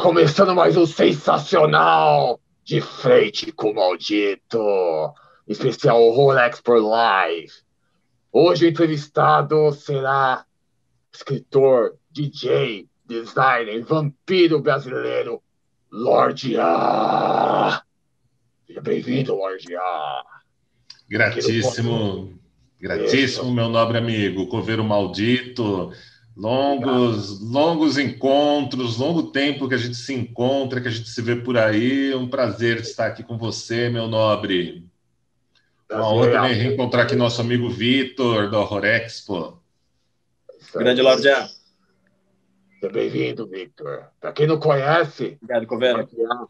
começando mais um sensacional De Frente com o Maldito, especial Horror Expert Live. Hoje o entrevistado será escritor, DJ, designer, vampiro brasileiro, Lorde A. Seja bem-vindo, Lorde A. Gratíssimo, Isso. gratíssimo, meu nobre amigo, Coveiro Maldito. Obrigado. Longos encontros, longo tempo que a gente se encontra, que a gente se vê por aí. Um prazer estar aqui com você, meu nobre. Uma honra Prazer, também é reencontrar aqui nosso amigo Vitor, do Horror Expo. isso Grande aí. Lorde A. Seja bem-vindo, Victor. Para quem não conhece, Obrigado, o Coveiro. Lorde A.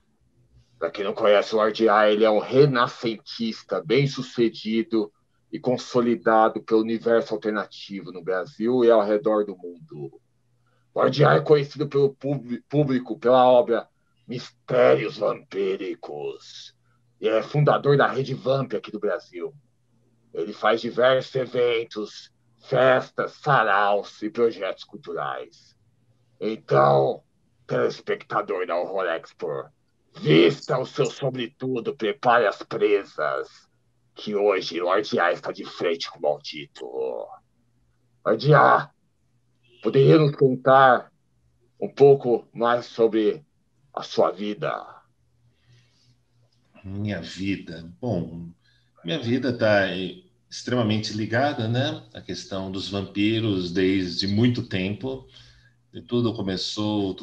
Para quem não conhece, o Lorde A, ele é um renascentista bem-sucedido e consolidado pelo universo alternativo no Brasil e ao redor do mundo. O Lorde A é conhecido pelo público pela obra Mistérios Vampíricos e é fundador da Rede Vamp aqui do Brasil. Ele faz diversos eventos, festas, saraus e projetos culturais. Então, telespectador da Horror Expo, vista o seu sobretudo, prepare as presas, que hoje Lorde A está de frente com o maldito. Lorde A, poderia nos contar um pouco mais sobre a sua vida? Minha vida. Bom, minha vida está extremamente ligada, né, à questão dos vampiros desde muito tempo. E tudo começou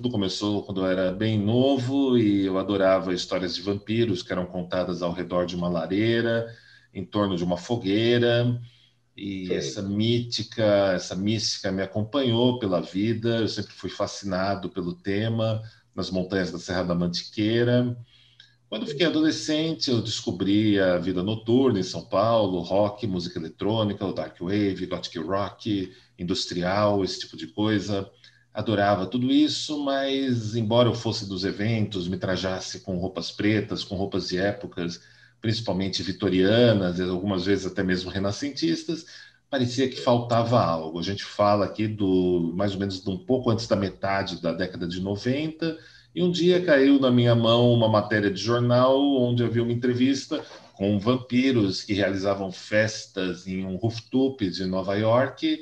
quando eu era bem novo e eu adorava histórias de vampiros que eram contadas ao redor de uma lareira, em torno de uma fogueira. E Sim. essa mística me acompanhou pela vida. Eu sempre fui fascinado pelo tema, nas montanhas da Serra da Mantiqueira. Quando eu fiquei adolescente, eu descobri a vida noturna em São Paulo, rock, música eletrônica, o dark wave, gothic rock, industrial, esse tipo de coisa. Adorava tudo isso, mas embora eu fosse dos eventos, me trajasse com roupas pretas, com roupas de épocas, principalmente vitorianas, algumas vezes até mesmo renascentistas, parecia que faltava algo. A gente fala aqui do mais ou menos de um pouco antes da metade da década de 90. E um dia caiu na minha mão uma matéria de jornal onde havia uma entrevista com vampiros que realizavam festas em um rooftop de Nova York,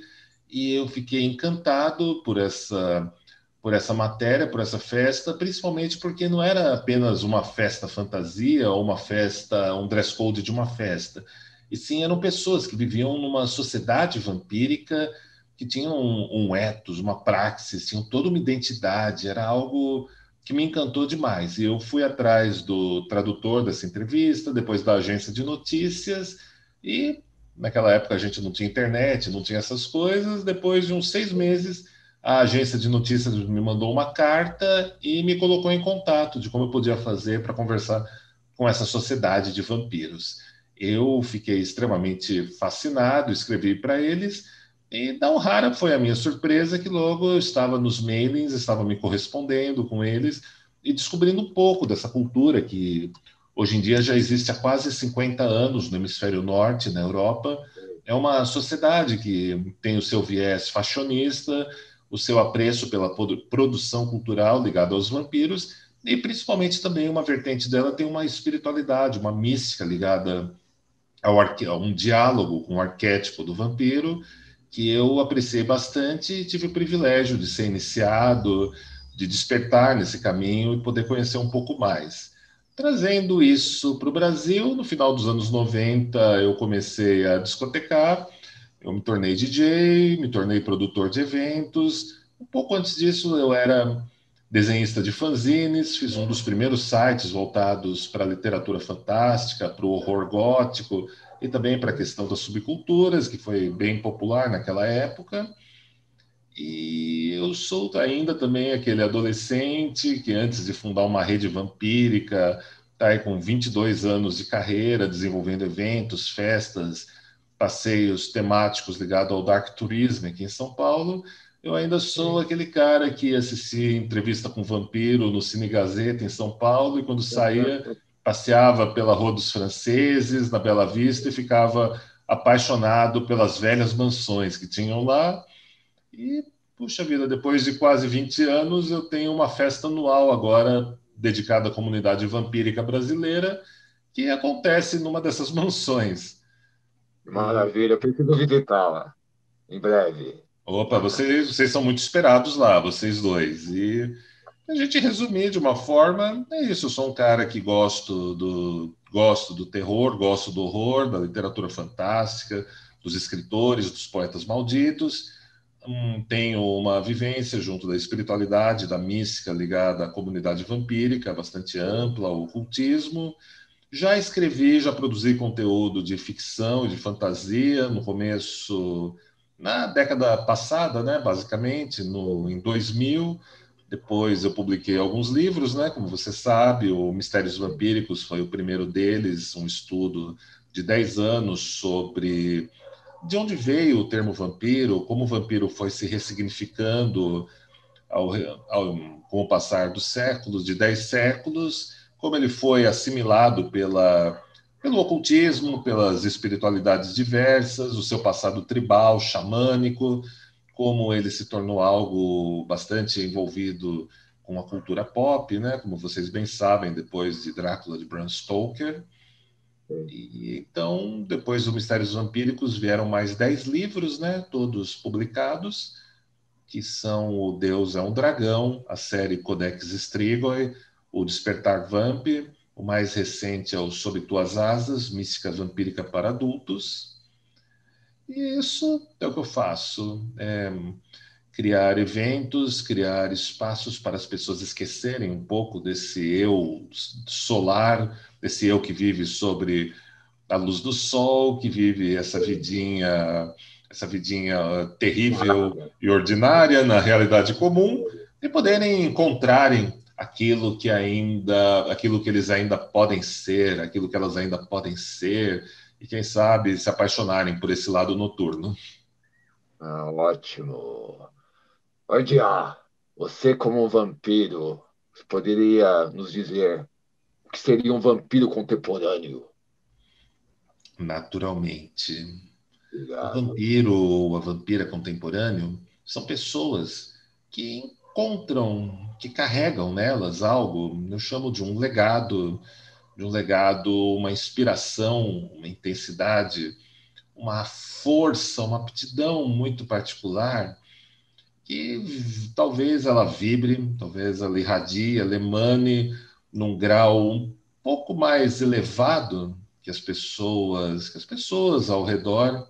e eu fiquei encantado por essa matéria, por essa festa, principalmente porque não era apenas uma festa fantasia ou uma festa, um dress code de uma festa, e sim eram pessoas que viviam numa sociedade vampírica, que tinham um ethos, uma praxis, tinham toda uma identidade, era algo que me encantou demais. E eu fui atrás do tradutor dessa entrevista, depois da agência de notícias, e naquela época a gente não tinha internet, não tinha essas coisas. Depois de uns 6 meses, a agência de notícias me mandou uma carta e me colocou em contato de como eu podia fazer para conversar com essa sociedade de vampiros. Eu fiquei extremamente fascinado, escrevi para eles, e não rara foi a minha surpresa que logo eu estava nos mailings, estava me correspondendo com eles e descobrindo um pouco dessa cultura que hoje em dia já existe há quase 50 anos no hemisfério norte, na Europa. É uma sociedade que tem o seu viés fashionista, o seu apreço pela produção cultural ligada aos vampiros, e principalmente também uma vertente dela tem uma espiritualidade, uma mística ligada a um diálogo com o arquétipo do vampiro, que eu apreciei bastante e tive o privilégio de ser iniciado, de despertar nesse caminho e poder conhecer um pouco mais. Trazendo isso para o Brasil, no final dos anos 90, eu comecei a discotecar, eu me tornei DJ, me tornei produtor de eventos. Um pouco antes disso, eu era desenhista de fanzines, fiz um dos primeiros sites voltados para a literatura fantástica, para o horror gótico e também para a questão das subculturas, que foi bem popular naquela época. E eu sou ainda também aquele adolescente que, antes de fundar uma rede vampírica, está aí com 22 anos de carreira, desenvolvendo eventos, festas, passeios temáticos ligados ao dark tourism aqui em São Paulo. Eu ainda sou aquele cara que assistia entrevista com vampiro no Cine Gazeta em São Paulo, e quando saía, passeava pela Rua dos Franceses, na Bela Vista, e ficava apaixonado pelas velhas mansões que tinham lá. E puxa vida, depois de quase 20 anos, eu tenho uma festa anual agora dedicada à comunidade vampírica brasileira, que acontece numa dessas mansões. E, Maravilha, eu preciso visitá-la em breve. opa, vocês são muito esperados lá, vocês dois. E a gente resumir de uma forma, é isso. Eu sou um cara que gosto do terror, gosto do horror, da literatura fantástica, dos escritores, dos poetas malditos. Tenho uma vivência junto da espiritualidade, da mística ligada à comunidade vampírica, bastante ampla, ao ocultismo. Já escrevi, já produzi conteúdo de ficção e de fantasia no começo, na década passada, né, basicamente, em 2000. Depois eu publiquei alguns livros, né, como você sabe, o Mistérios Vampíricos foi o primeiro deles, um estudo de 10 anos sobre de onde veio o termo vampiro, como o vampiro foi se ressignificando ao, com o passar dos séculos, de 10 séculos, como ele foi assimilado pelo ocultismo, pelas espiritualidades diversas, o seu passado tribal, xamânico, como ele se tornou algo bastante envolvido com a cultura pop, né? Como vocês bem sabem, depois de Drácula de Bram Stoker. E, então, depois do Mistérios Vampíricos, vieram mais 10 livros, né? Todos publicados, que são O Deus é um Dragão, a série Codex Strigoi, O Despertar Vamp, o mais recente é o Sob Tuas Asas, Mística Vampírica para Adultos. E isso é o que eu faço. Criar eventos, criar espaços para as pessoas esquecerem um pouco desse eu solar, desse eu que vive sobre a luz do sol, que vive essa vidinha terrível e ordinária na realidade comum, e poderem encontrarem aquilo que eles ainda podem ser, aquilo que elas ainda podem ser, e quem sabe se apaixonarem por esse lado noturno. Ah, ótimo. Ordiá, você como um vampiro, poderia nos dizer o que seria um vampiro contemporâneo? Naturalmente. O Obrigado. vampiro ou a vampira contemporâneo são pessoas que que carregam nelas algo, eu chamo de um legado, uma inspiração, uma intensidade, uma força, uma aptidão muito particular que talvez ela vibre, talvez ela irradie, ela emane num grau um pouco mais elevado que as pessoas ao redor,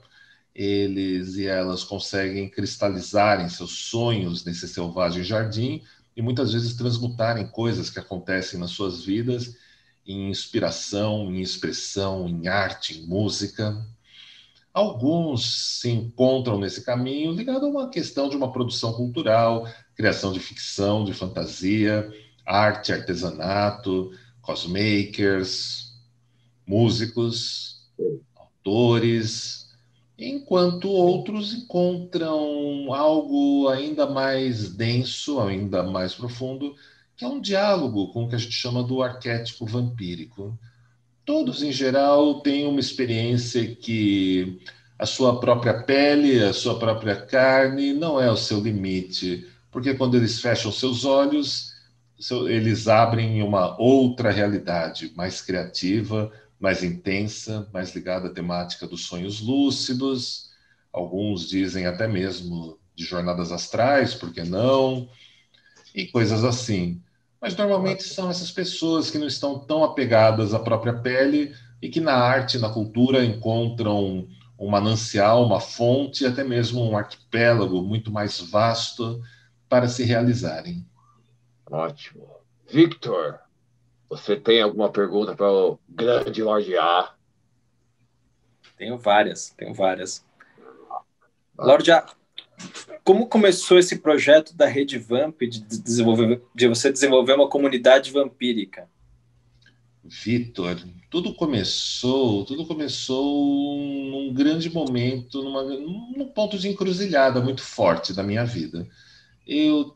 eles e elas conseguem cristalizarem seus sonhos nesse selvagem jardim e muitas vezes transmutarem coisas que acontecem nas suas vidas em inspiração, em expressão, em arte, em música. Alguns se encontram nesse caminho ligado a uma questão de uma produção cultural, criação de ficção, de fantasia, arte, artesanato, cosmakers, músicos, autores, enquanto outros encontram algo ainda mais denso, ainda mais profundo, que é um diálogo com o que a gente chama do arquétipo vampírico. Todos, em geral, têm uma experiência que a sua própria pele, a sua própria carne não é o seu limite, porque quando eles fecham seus olhos, eles abrem uma outra realidade, mais criativa, mais intensa, mais ligada à temática dos sonhos lúcidos. Alguns dizem até mesmo de jornadas astrais, por que não? E coisas assim. Mas normalmente são essas pessoas que não estão tão apegadas à própria pele e que na arte, na cultura, encontram um manancial, uma fonte, até mesmo um arquipélago muito mais vasto para se realizarem. Ótimo. Victor, você tem alguma pergunta para o grande Lorde A? Tenho várias, tenho várias. Ah. Lorde A, como começou esse projeto da Rede Vamp de você desenvolver uma comunidade vampírica? Vitor, tudo começou num grande momento, num ponto de encruzilhada muito forte da minha vida. Eu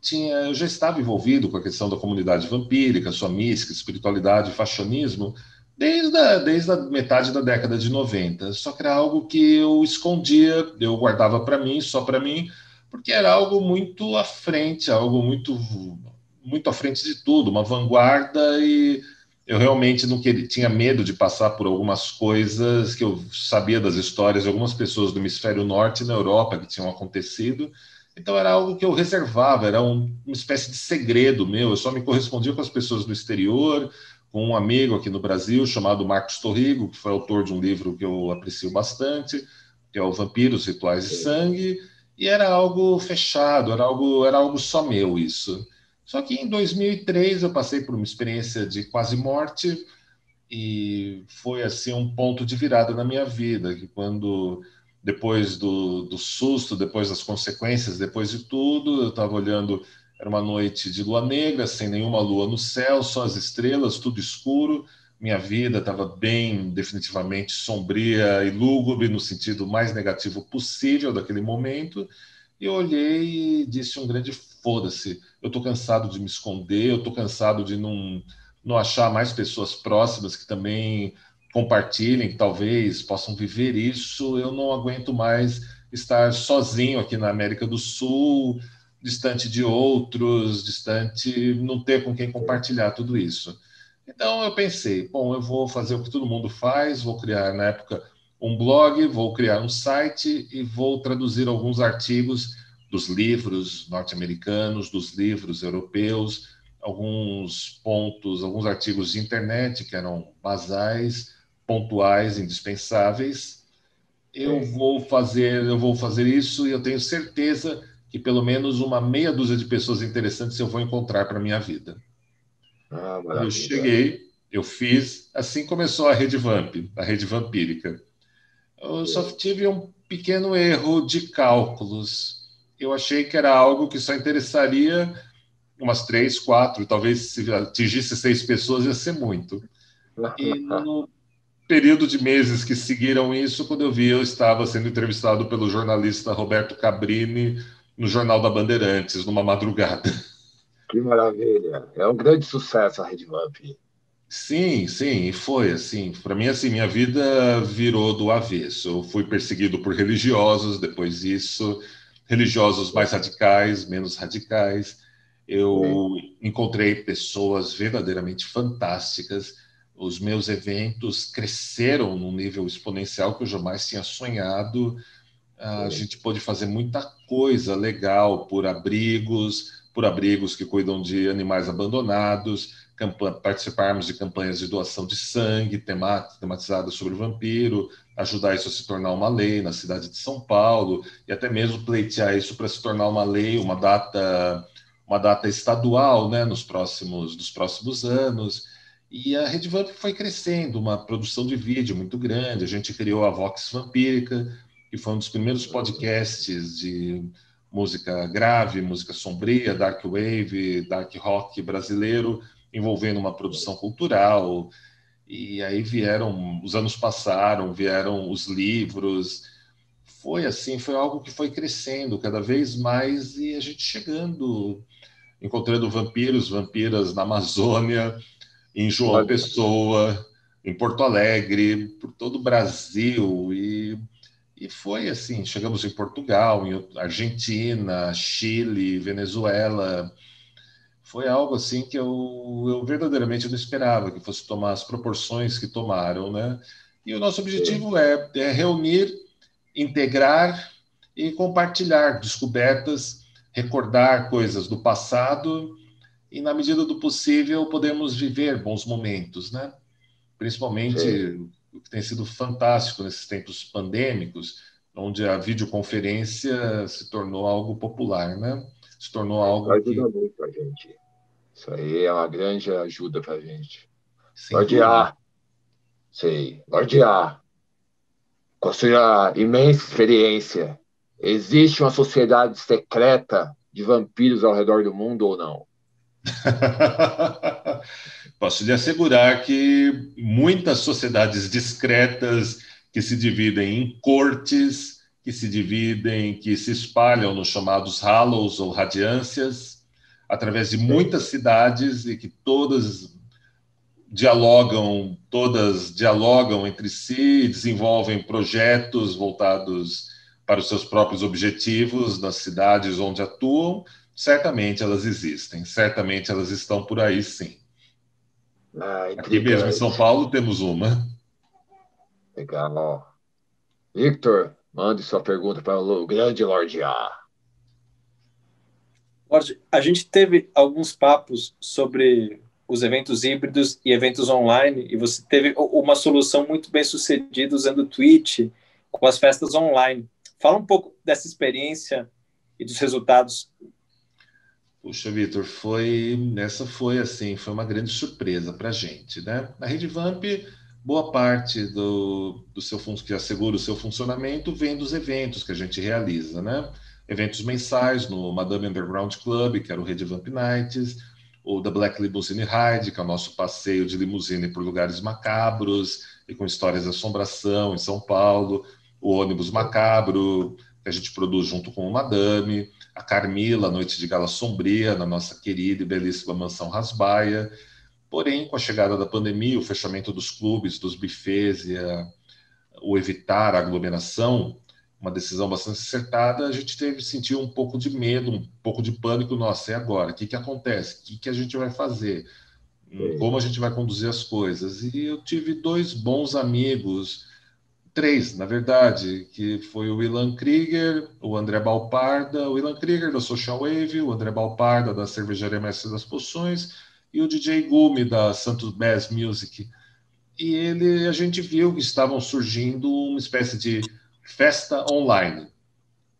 já estava envolvido com a questão da comunidade vampírica, sua mística, espiritualidade, fashionismo, desde a metade da década de 90. Só que era algo que eu escondia, eu guardava para mim, só para mim, porque era algo muito à frente, algo muito à frente de tudo, uma vanguarda, e eu realmente não queria, tinha medo de passar por algumas coisas que eu sabia das histórias de algumas pessoas do hemisfério norte na Europa que tinham acontecido. Então era algo que eu reservava, era uma espécie de segredo meu. Eu só me correspondia com as pessoas do exterior, com um amigo aqui no Brasil chamado Marcos Torrigo, que foi autor de um livro que eu aprecio bastante, que é o Vampiros, Rituais de Sangue, e era algo fechado, era algo só meu isso. Só que em 2003 eu passei por uma experiência de quase morte e foi assim um ponto de virada na minha vida, que quando depois do susto, depois das consequências, depois de tudo, eu estava olhando, era uma noite de lua negra, sem nenhuma lua no céu, só as estrelas, tudo escuro. Minha vida estava bem definitivamente sombria e lúgubre no sentido mais negativo possível daquele momento. E eu olhei e disse um grande foda-se. Eu estou cansado de me esconder, eu estou cansado de não achar mais pessoas próximas que também compartilhem, que talvez possam viver isso. Eu não aguento mais estar sozinho aqui na América do Sul, distante de outros, distante, não ter com quem compartilhar tudo isso. Então eu pensei, bom, eu vou fazer o que todo mundo faz, vou criar na época um blog, vou criar um site e vou traduzir alguns artigos dos livros norte-americanos, dos livros europeus, alguns pontos, alguns artigos de internet que eram basais, pontuais, indispensáveis. Eu vou fazer isso e eu tenho certeza que pelo menos uma meia dúzia de pessoas interessantes eu vou encontrar para minha vida. Ah, Eu maravilha. cheguei, eu fiz, assim começou a Rede Vamp, a Rede Vampírica. Eu só tive um pequeno erro de cálculos. Eu achei que era algo que só interessaria umas 3, 4, talvez se atingisse 6 pessoas ia ser muito. E no período de meses que seguiram isso, quando eu vi, eu estava sendo entrevistado pelo jornalista Roberto Cabrini no Jornal da Bandeirantes, numa madrugada. Que maravilha. É um grande sucesso a Rede Vamp. Sim, sim, e foi assim. Para mim, assim, minha vida virou do avesso. Eu fui perseguido por religiosos, depois disso, religiosos mais radicais, menos radicais. Eu encontrei pessoas verdadeiramente fantásticas. Os meus eventos cresceram num nível exponencial que eu jamais tinha sonhado. A gente pôde fazer muita coisa legal por abrigos que cuidam de animais abandonados, participarmos de campanhas de doação de sangue tematizadas sobre o vampiro, ajudar isso a se tornar uma lei na cidade de São Paulo e até mesmo pleitear isso para se tornar uma lei, uma data estadual, né, nos próximos anos. E a Rede Vamp foi crescendo, uma produção de vídeo muito grande. A gente criou a Vox Vampírica, que foi um dos primeiros podcasts de música grave, música sombria, dark wave, dark rock brasileiro, envolvendo uma produção cultural. E aí vieram, os anos passaram, vieram os livros. Foi assim, foi algo que foi crescendo cada vez mais e a gente chegando, encontrando vampiros, vampiras na Amazônia, em João Olha, Pessoa, em Porto Alegre, por todo o Brasil. E foi assim, chegamos em Portugal, em Argentina, Chile, Venezuela. Foi algo assim que eu verdadeiramente não esperava que fosse tomar as proporções que tomaram, né? E o nosso objetivo é reunir, integrar e compartilhar descobertas, recordar coisas do passado e, na medida do possível, podemos viver bons momentos, né? sim. Principalmente o que tem sido fantástico nesses tempos pandêmicos, onde a videoconferência se tornou algo popular, né? Se tornou Isso algo que, ajuda muito a gente. Isso aí é uma grande ajuda para a gente. sem Lorde dúvida. A, sei. Lorde A, com a sua imensa experiência, existe uma sociedade secreta de vampiros ao redor do mundo ou não? Posso lhe assegurar que muitas sociedades discretas que se dividem em cortes, que se dividem, que se espalham nos chamados Hallows ou Radiâncias, através de Sei. muitas cidades e que todas dialogam entre si, desenvolvem projetos voltados para os seus próprios objetivos nas cidades onde atuam, certamente elas existem, certamente elas estão por aí, sim. Aqui mesmo em São Paulo temos uma. Legal. Victor, mande sua pergunta para o grande Lorde A. Lorde, a gente teve alguns papos sobre os eventos híbridos e eventos online, e você teve uma solução muito bem sucedida usando o Twitch com as festas online. Fala um pouco dessa experiência e dos resultados. Puxa, Vitor, essa foi assim, foi uma grande surpresa para a gente, né? Na Redvamp, boa parte do seu que assegura o seu funcionamento vem dos eventos que a gente realiza, né? Eventos mensais no Madame Underground Club, que era o Redvamp Nights, ou da Black Limousine Ride, que é o nosso passeio de limusine por lugares macabros e com histórias de assombração em São Paulo, o ônibus macabro, que a gente produz junto com o Madame, a Carmila, Noite de Gala Sombria, na nossa querida e belíssima mansão Rasbaia. Porém, com a chegada da pandemia, o fechamento dos clubes, dos bufês e o evitar a aglomeração, uma decisão bastante acertada, a gente sentiu um pouco de medo, um pouco de pânico. Nossa, e agora? O que acontece? O que a gente vai fazer? Como a gente vai conduzir as coisas? E eu tive dois bons amigos, três, na verdade, que foi o Willan Krieger, o André Balparda, o Willan Krieger da Social Wave, o André Balparda da Cervejaria Mestre das Poções e o DJ Gumi da Santos Bass Music. E a gente viu que estavam surgindo uma espécie de festa online.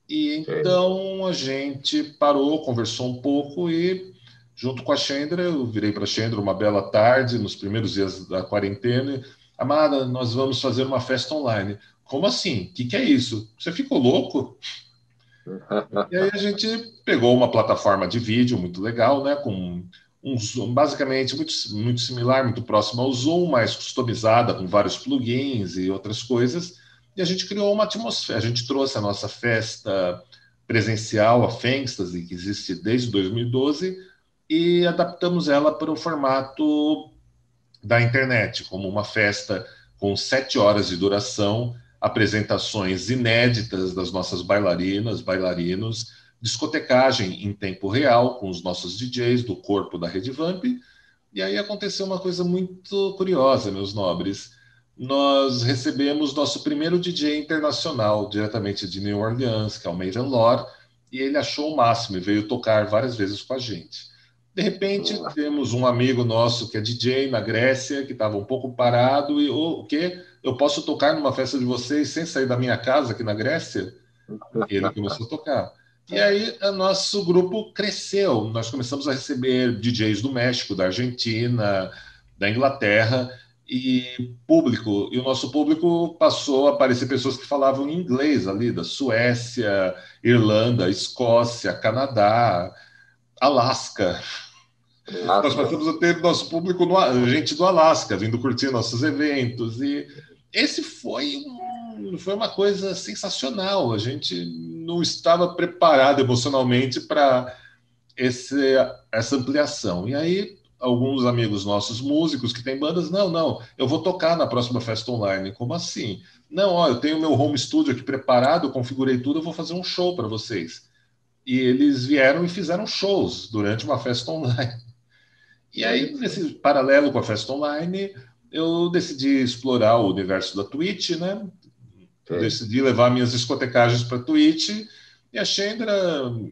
E então a gente parou, conversou um pouco e, junto com a Chendra, eu virei para a Chendra uma bela tarde, nos primeiros dias da quarentena. Amada, nós vamos fazer uma festa online. Como assim? O que é isso? Você ficou louco? E aí a gente pegou uma plataforma de vídeo muito legal, né? Com um Zoom, basicamente muito similar, muito próximo ao Zoom, mais customizada, com vários plugins e outras coisas. E a gente criou uma atmosfera. A gente trouxe a nossa festa presencial, a Fênstase, que existe desde 2012, e adaptamos ela para o formato da internet, como uma festa com 7 horas de duração, apresentações inéditas das nossas bailarinas, bailarinos, discotecagem em tempo real com os nossos DJs do corpo da Rede Vamp. E aí aconteceu uma coisa muito curiosa, meus nobres. Nós recebemos nosso primeiro DJ internacional, diretamente de New Orleans, que é o Maiden Lore, e ele achou o máximo e veio tocar várias vezes com a gente. De repente, temos um amigo nosso que é DJ na Grécia, que estava um pouco parado, e o quê? Eu posso tocar numa festa de vocês sem sair da minha casa aqui na Grécia? E ele começou a tocar. E aí, o nosso grupo cresceu. Nós começamos a receber DJs do México, da Argentina, da Inglaterra, e público. E o nosso público passou a aparecer pessoas que falavam inglês ali, da Suécia, Irlanda, Escócia, Canadá, Alasca. Nós passamos a ter nosso público, gente do Alasca, vindo curtir nossos eventos. E esse foi uma coisa sensacional. A gente não estava preparado emocionalmente para essa ampliação. E aí, alguns amigos nossos músicos que têm bandas, não, eu vou tocar na próxima festa online. Como assim? Não, ó, eu tenho meu home studio aqui preparado, eu configurei tudo, eu vou fazer um show para vocês. E eles vieram e fizeram shows durante uma festa online. E aí, nesse paralelo com a festa online, eu decidi explorar o universo da Twitch, né? Decidi levar minhas discotecagens para a Twitch, e a Chendra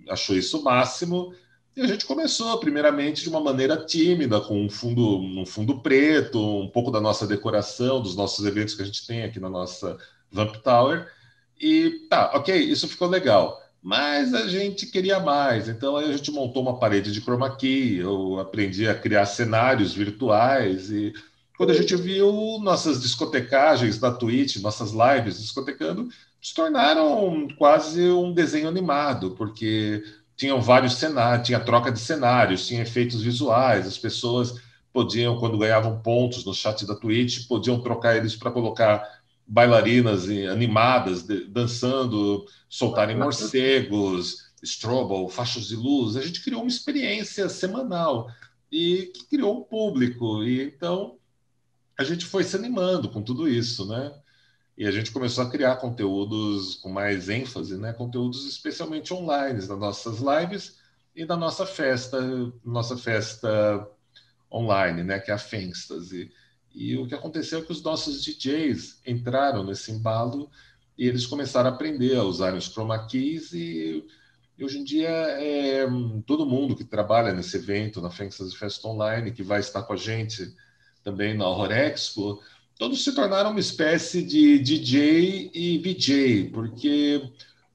achou isso o máximo. E a gente começou, primeiramente, de uma maneira tímida, com um fundo preto, um pouco da nossa decoração, dos nossos eventos que a gente tem aqui na nossa Vamp Tower. E tá, ok, isso ficou legal. Mas a gente queria mais, então aí a gente montou uma parede de chroma key, eu aprendi a criar cenários virtuais, e quando a gente viu nossas discotecagens na Twitch, nossas lives discotecando, se tornaram quase um desenho animado, porque tinham vários cenários, tinha troca de cenários, tinha efeitos visuais, as pessoas podiam, quando ganhavam pontos no chat da Twitch, podiam trocar eles para colocar bailarinas animadas, dançando, soltarem morcegos, strobo, faixas de luz. A gente criou uma experiência semanal e que criou um público. E então a gente foi se animando com tudo isso, né? E a gente começou a criar conteúdos com mais ênfase, né? Conteúdos especialmente online, nas nossas lives e na nossa festa online, né? Que é a Fênstase. E o que aconteceu é que os nossos DJs entraram nesse embalo e eles começaram a aprender a usar os chroma keys e hoje em dia todo mundo que trabalha nesse evento, na Fênstase Festa Online, que vai estar com a gente também na Horror Expo, todos se tornaram uma espécie de DJ e VJ, porque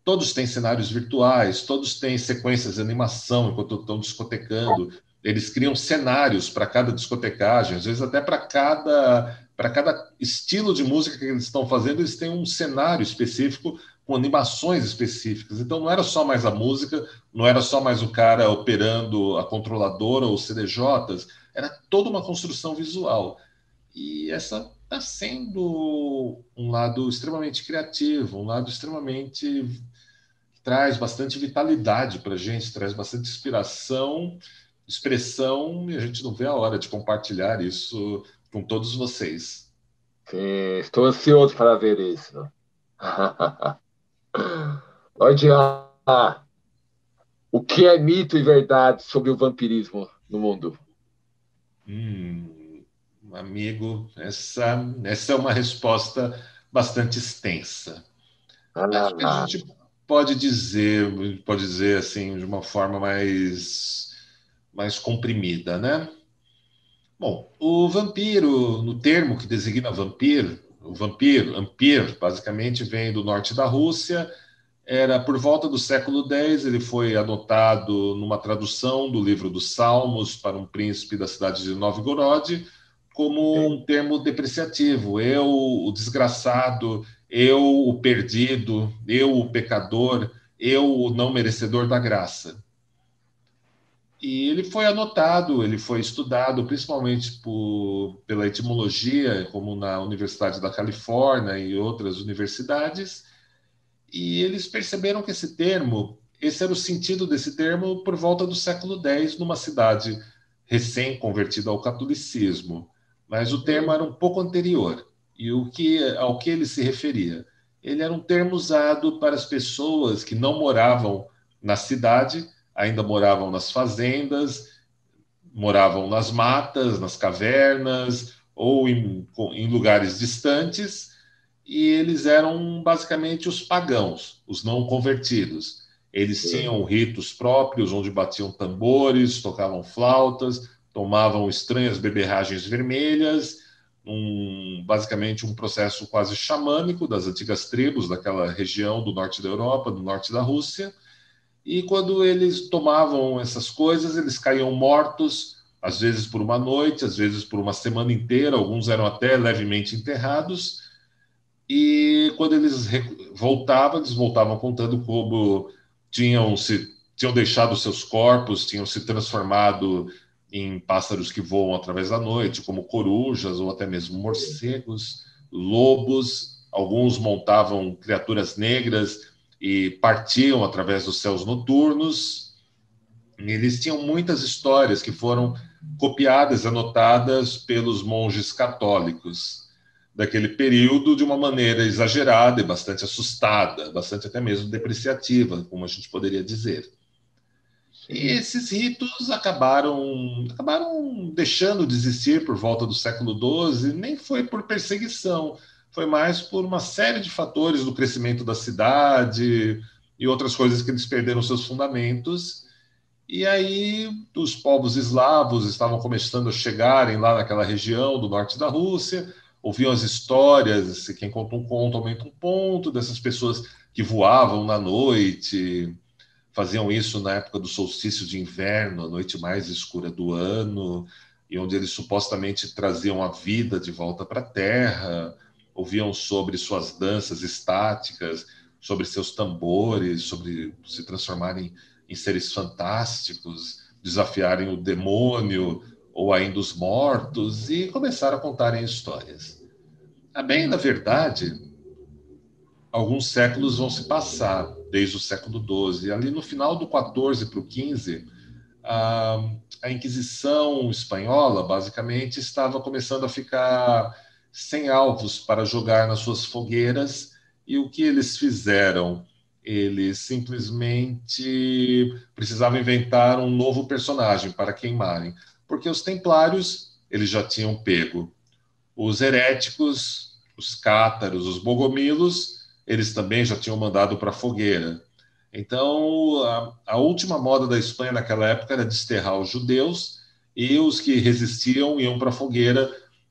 todos têm cenários virtuais, todos têm sequências de animação enquanto estão discotecando. Eles criam cenários para cada discotecagem, às vezes até para cada estilo de música que eles estão fazendo, eles têm um cenário específico com animações específicas. Então não era só mais a música, não era só mais o cara operando a controladora ou CDJs, era toda uma construção visual. E essa está sendo um lado extremamente criativo, um lado extremamente que traz bastante vitalidade para a gente, traz bastante inspiração, expressão, e a gente não vê a hora de compartilhar isso com todos vocês. Sim, estou ansioso para ver isso. Lorde A, o que é mito e verdade sobre o vampirismo no mundo? Amigo, essa é uma resposta bastante extensa. Acho que a Ah, gente pode dizer assim de uma forma mais comprimida, né? Bom, o vampiro, no termo que designa vampiro, o vampiro, ampir, basicamente vem do norte da Rússia. Era por volta do século X, ele foi anotado numa tradução do livro dos Salmos para um príncipe da cidade de Novgorod, como um termo depreciativo. Eu, o desgraçado, eu, o perdido, eu, o pecador, eu, o não merecedor da graça. E ele foi anotado, ele foi estudado principalmente pela etimologia, como na Universidade da Califórnia e outras universidades, e eles perceberam que esse era o sentido desse termo por volta do século X, numa cidade recém-convertida ao catolicismo. Mas o termo era um pouco anterior. E ao que ele se referia? Ele era um termo usado para as pessoas que não moravam na cidade, ainda moravam nas fazendas, moravam nas matas, nas cavernas ou em lugares distantes, e eles eram basicamente os pagãos, os não convertidos. Eles tinham ritos próprios, onde batiam tambores, tocavam flautas, tomavam estranhas beberragens vermelhas, basicamente um processo quase xamânico das antigas tribos daquela região do norte da Europa, do norte da Rússia. E quando eles tomavam essas coisas, eles caíam mortos, às vezes por uma noite, às vezes por uma semana inteira, alguns eram até levemente enterrados, e quando eles voltavam contando como tinham deixado seus corpos, tinham se transformado em pássaros que voam através da noite, como corujas ou até mesmo morcegos, lobos. Alguns montavam criaturas negras e partiam através dos céus noturnos. E eles tinham muitas histórias que foram copiadas, anotadas pelos monges católicos daquele período de uma maneira exagerada e bastante assustada, bastante até mesmo depreciativa, como a gente poderia dizer. E esses ritos acabaram deixando de existir por volta do século XII, nem foi por perseguição, foi mais por uma série de fatores do crescimento da cidade e outras coisas que eles perderam seus fundamentos. E aí os povos eslavos estavam começando a chegarem lá naquela região do norte da Rússia, ouviam as histórias, quem conta um conto aumenta um ponto, dessas pessoas que voavam na noite, faziam isso na época do solstício de inverno, a noite mais escura do ano, e onde eles supostamente traziam a vida de volta para a Terra, ouviam sobre suas danças estáticas, sobre seus tambores, sobre se transformarem em seres fantásticos, desafiarem o demônio ou ainda os mortos, e começaram a contarem histórias. A bem, na verdade, alguns séculos vão se passar, desde o século XII. Ali no final do XIV para o XV, a Inquisição espanhola, basicamente, estava começando a ficar sem alvos para jogar nas suas fogueiras, e o que eles fizeram? Eles simplesmente precisavam inventar um novo personagem para queimarem, porque os templários eles já tinham pego. Os heréticos, os cátaros, os bogomilos, eles também já tinham mandado para a fogueira. Então, a última moda da Espanha naquela época era desterrar os judeus, e os que resistiam iam para a fogueira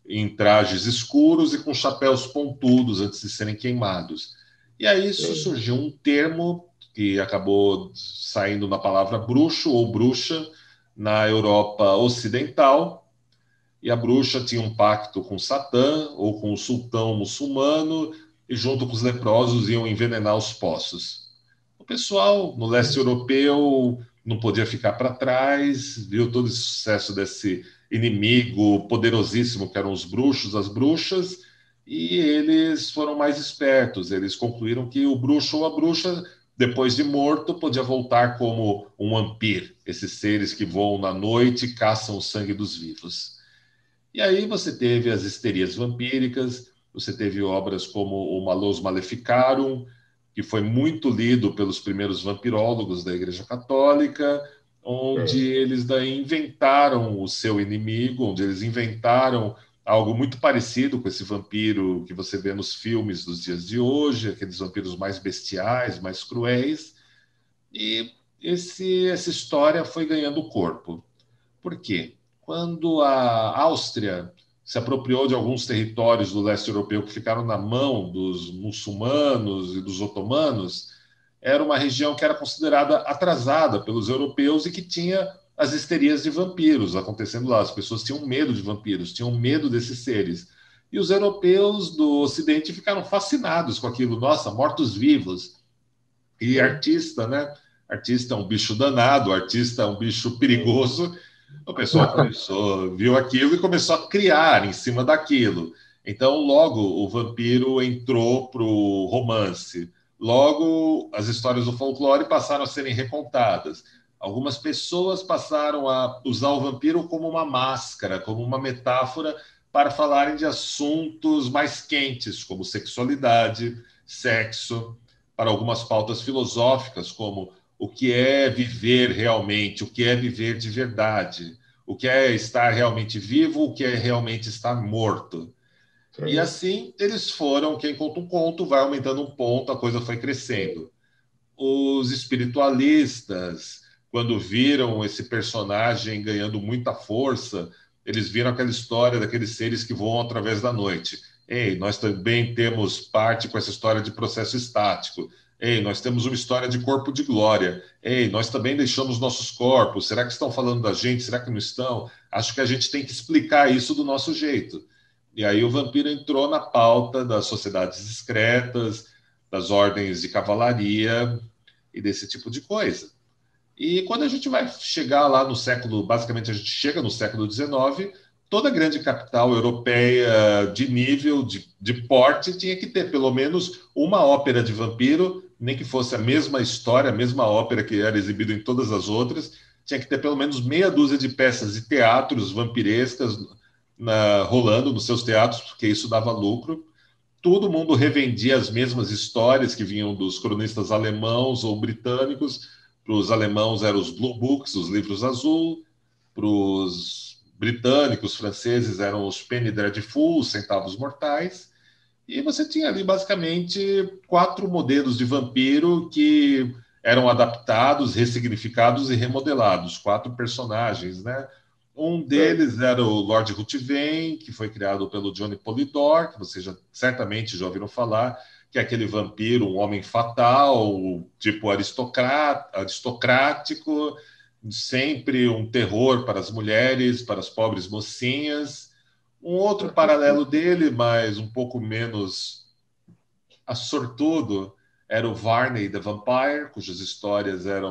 em trajes escuros e com chapéus pontudos antes de serem queimados. E aí isso surgiu um termo que acabou saindo na palavra bruxo ou bruxa na Europa Ocidental, e a bruxa tinha um pacto com Satã ou com o sultão muçulmano, e junto com os leprosos iam envenenar os poços. O pessoal no leste europeu não podia ficar para trás, viu todo esse sucesso desse inimigo poderosíssimo que eram os bruxos, as bruxas, e eles foram mais espertos. Eles concluíram que o bruxo ou a bruxa, depois de morto, podia voltar como um vampiro, esses seres que voam na noite e caçam o sangue dos vivos. E aí você teve as histerias vampíricas, você teve obras como o Malleus Maleficarum, que foi muito lido pelos primeiros vampirólogos da Igreja Católica, onde eles daí inventaram o seu inimigo, onde eles inventaram algo muito parecido com esse vampiro que você vê nos filmes dos dias de hoje, aqueles vampiros mais bestiais, mais cruéis, e essa história foi ganhando corpo. Por quê? Quando a Áustria se apropriou de alguns territórios do leste europeu que ficaram na mão dos muçulmanos e dos otomanos, era uma região que era considerada atrasada pelos europeus e que tinha as histerias de vampiros acontecendo lá. As pessoas tinham medo de vampiros, tinham medo desses seres. E os europeus do Ocidente ficaram fascinados com aquilo. Nossa, mortos-vivos. E artista, né? Artista é um bicho danado, artista é um bicho perigoso. O pessoal viu aquilo e começou a criar em cima daquilo. Então, logo o vampiro entrou para o romance. Logo, as histórias do folclore passaram a serem recontadas. Algumas pessoas passaram a usar o vampiro como uma máscara, como uma metáfora para falarem de assuntos mais quentes, como sexualidade, sexo, para algumas pautas filosóficas, como o que é viver realmente, o que é viver de verdade, o que é estar realmente vivo, o que é realmente estar morto. E assim eles foram, quem conta um conto vai aumentando um ponto, a coisa foi crescendo. Os espiritualistas, quando viram esse personagem ganhando muita força, eles viram aquela história daqueles seres que voam através da noite. Ei, nós também temos parte com essa história de processo estático. Ei, nós temos uma história de corpo de glória. Ei, nós também deixamos nossos corpos. Será que estão falando da gente? Será que não estão? Acho que a gente tem que explicar isso do nosso jeito. E aí o vampiro entrou na pauta das sociedades discretas, das ordens de cavalaria e desse tipo de coisa. E quando a gente vai chegar lá no século, basicamente a gente chega no século XIX, toda grande capital europeia de nível, de porte, tinha que ter pelo menos uma ópera de vampiro, nem que fosse a mesma história, a mesma ópera que era exibida em todas as outras, tinha que ter pelo menos meia dúzia de peças de teatros vampirescas rolando nos seus teatros, porque isso dava lucro. Todo mundo revendia as mesmas histórias que vinham dos cronistas alemãos ou britânicos. Para os alemãos eram os Blue Books, os livros azul. Para os britânicos, franceses, eram os Penny Dreadful, os centavos mortais. E você tinha ali basicamente 4 modelos de vampiro que eram adaptados, ressignificados e remodelados. 4 personagens, né? Um deles era o Lord Ruthven, que foi criado pelo Johnny Polidor, que vocês certamente já ouviram falar, que é aquele vampiro, um homem fatal, tipo aristocrático, sempre um terror para as mulheres, para as pobres mocinhas. Um outro paralelo dele, mas um pouco menos assortudo, era o Varney the Vampire, cujas histórias era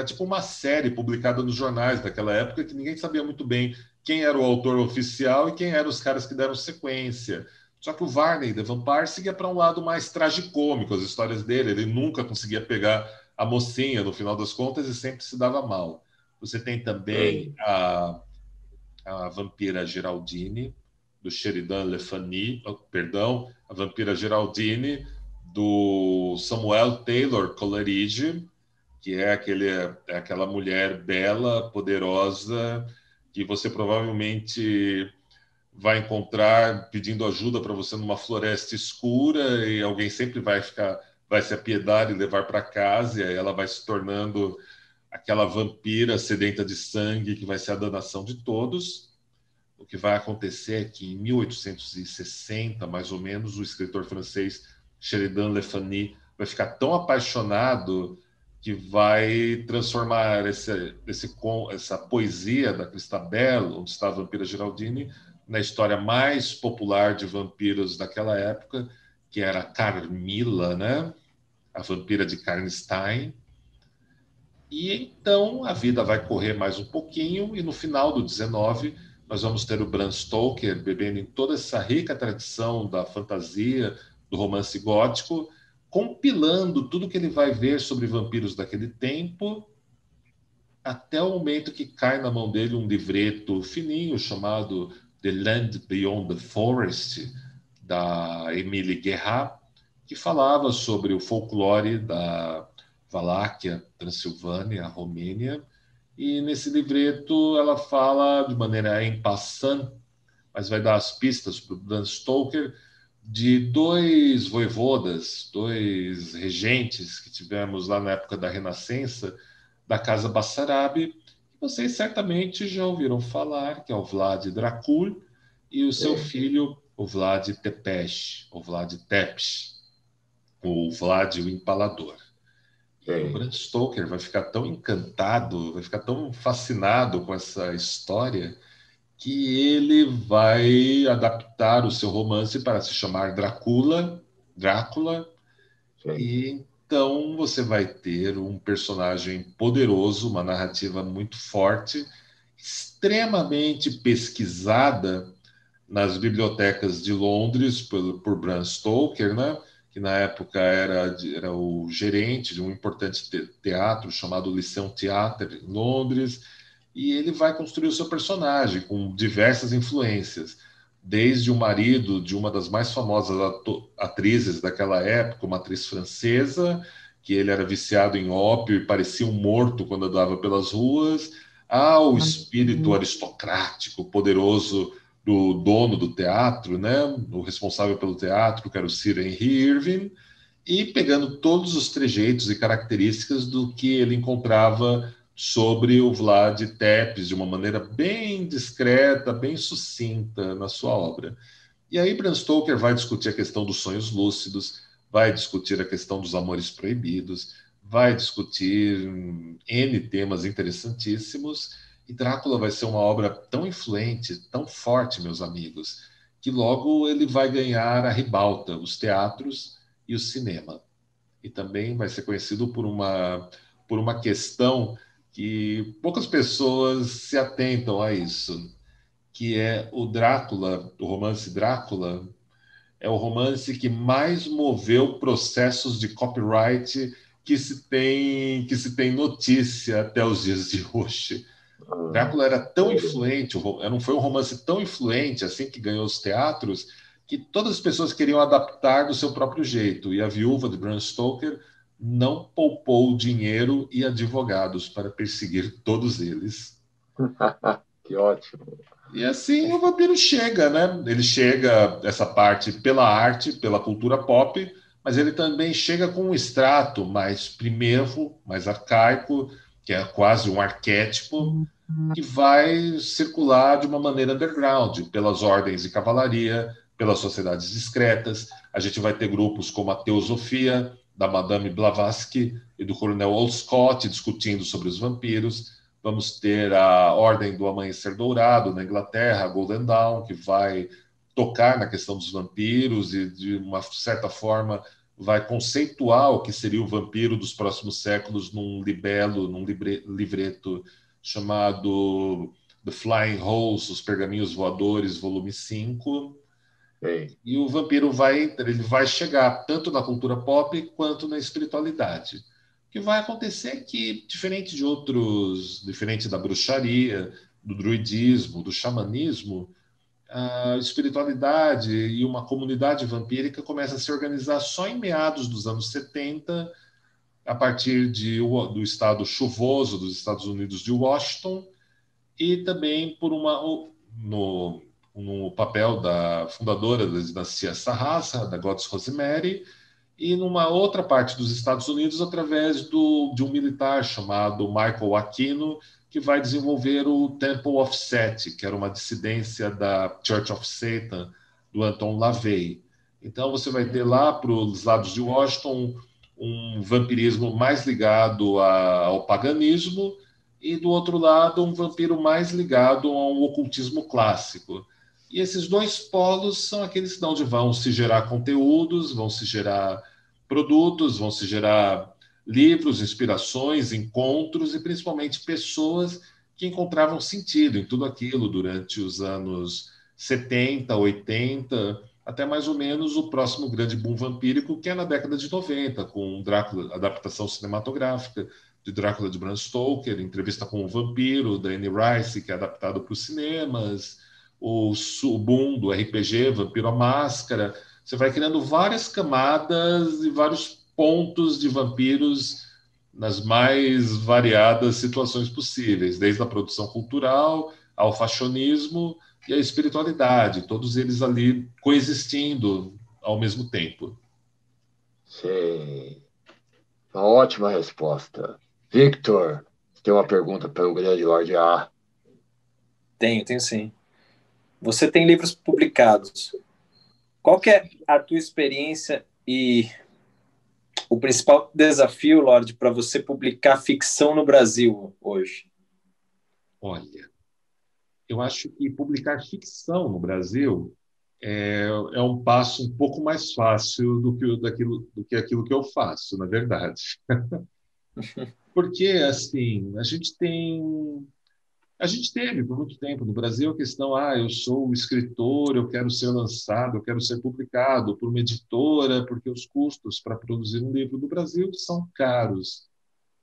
tipo uma série publicada nos jornais daquela época que ninguém sabia muito bem quem era o autor oficial e quem eram os caras que deram sequência. Só que o Varney the Vampire seguia para um lado mais tragicômico, as histórias dele, ele nunca conseguia pegar a mocinha no final das contas e sempre se dava mal. Você tem também a vampira Geraldine, do Sheridan Le Fanu, perdão, a vampira Geraldine, do Samuel Taylor Coleridge, que é aquela mulher bela, poderosa, que você provavelmente vai encontrar pedindo ajuda para você numa floresta escura e alguém sempre vai se apiedar e levar para casa, e aí ela vai se tornando aquela vampira sedenta de sangue que vai ser a danação de todos. O que vai acontecer é que em 1860, mais ou menos, o escritor francês Sheridan Le Fanu vai ficar tão apaixonado que vai transformar essa poesia da Christabel, onde está a vampira Geraldine, na história mais popular de vampiros daquela época, que era Carmila, né? A vampira de Karnstein. E então a vida vai correr mais um pouquinho, e no final do 19 nós vamos ter o Bram Stoker bebendo em toda essa rica tradição da fantasia, do romance gótico, compilando tudo que ele vai ver sobre vampiros daquele tempo, até o momento que cai na mão dele um livreto fininho chamado The Land Beyond the Forest, da Émilie Guerrat, que falava sobre o folclore da Valáquia, Transilvânia, Romênia. E nesse livreto ela fala de maneira en passant, mas vai dar as pistas para o Bram Stoker, de dois voivodas, dois regentes que tivemos lá na época da Renascença, da Casa Bassarabe, que vocês certamente já ouviram falar, que é o Vlad Dracul e o seu filho, o Vlad Tepes, ou Vlad Tepes, o Vlad o Empalador. E o Bram Stoker vai ficar tão encantado, vai ficar tão fascinado com essa história, que ele vai adaptar o seu romance para se chamar Drácula. E então você vai ter um personagem poderoso, uma narrativa muito forte, extremamente pesquisada nas bibliotecas de Londres por Bram Stoker, né? Que na época era o gerente de um importante teatro chamado Lyceum Theatre em Londres, e ele vai construir o seu personagem com diversas influências, desde o marido de uma das mais famosas atrizes daquela época, uma atriz francesa, que ele era viciado em ópio e parecia um morto quando andava pelas ruas, ao espírito aristocrático, poderoso do dono do teatro, né? O responsável pelo teatro, que era o Sir Henry Irving, e pegando todos os trejeitos e características do que ele encontrava sobre o Vlad Tepes, de uma maneira bem discreta, bem sucinta na sua obra. E aí Bram Stoker vai discutir a questão dos sonhos lúcidos, vai discutir a questão dos amores proibidos, vai discutir N temas interessantíssimos, e Drácula vai ser uma obra tão influente, tão forte, meus amigos, que logo ele vai ganhar a ribalta, os teatros e o cinema. E também vai ser conhecido por uma questão que poucas pessoas se atentam a isso, que é o Drácula, o romance Drácula, é o romance que mais moveu processos de copyright que se tem notícia até os dias de hoje. Drácula era tão influente, foi um romance tão influente, assim, que ganhou os teatros, que todas as pessoas queriam adaptar do seu próprio jeito. E a viúva de Bram Stoker não poupou dinheiro e advogados para perseguir todos eles. Que ótimo. E assim o vampiro chega, né? Ele chega, essa parte, pela arte, pela cultura pop, mas ele também chega com um extrato mais primevo, mais arcaico, que é quase um arquétipo, que vai circular de uma maneira underground, pelas ordens de cavalaria, pelas sociedades discretas. A gente vai ter grupos como a Teosofia, da Madame Blavatsky e do Coronel Olcott discutindo sobre os vampiros. Vamos ter a Ordem do Amanhecer Dourado na Inglaterra, a Golden Dawn, que vai tocar na questão dos vampiros e, de uma certa forma, vai conceituar o que seria o vampiro dos próximos séculos num libelo, num livreto chamado The Flying Holes, Os Pergaminhos Voadores, volume 5. E o vampiro ele vai chegar tanto na cultura pop quanto na espiritualidade. O que vai acontecer é que, diferente da bruxaria, do druidismo, do xamanismo, a espiritualidade e uma comunidade vampírica começa a se organizar só em meados dos anos 70, a partir do estado chuvoso dos Estados Unidos de Washington, e também no papel da fundadora da dinastia Sarrasa, da Goddess Rosemary, e numa outra parte dos Estados Unidos através de um militar chamado Michael Aquino, que vai desenvolver o Temple of Set, que era uma dissidência da Church of Satan, do Anton LaVey. Então você vai ter lá para os lados de Washington um vampirismo mais ligado ao paganismo e, do outro lado, um vampiro mais ligado a um ocultismo clássico. E esses dois polos são aqueles de onde vão se gerar conteúdos, vão se gerar produtos, vão se gerar livros, inspirações, encontros e, principalmente, pessoas que encontravam sentido em tudo aquilo durante os anos 70, 80, até mais ou menos o próximo grande boom vampírico, que é na década de 90, com Drácula, adaptação cinematográfica de Drácula de Bram Stoker, Entrevista com o Vampiro, da Anne Rice, que é adaptado para os cinemas, o boom do RPG, Vampiro à Máscara. Você vai criando várias camadas e vários pontos de vampiros nas mais variadas situações possíveis, desde a produção cultural ao fashionismo e a espiritualidade, todos eles ali coexistindo ao mesmo tempo. Sim. Uma ótima resposta. Victor, tem uma pergunta para o grande Lorde A. Tenho sim. Você tem livros publicados. Qual que é a tua experiência e o principal desafio, Lorde, para você publicar ficção no Brasil hoje? Olha, eu acho que publicar ficção no Brasil é um passo um pouco mais fácil do que aquilo que eu faço, na verdade. Porque, assim, a gente teve por muito tempo no Brasil a questão, eu sou um escritor, eu quero ser lançado, eu quero ser publicado por uma editora, porque os custos para produzir um livro no Brasil são caros.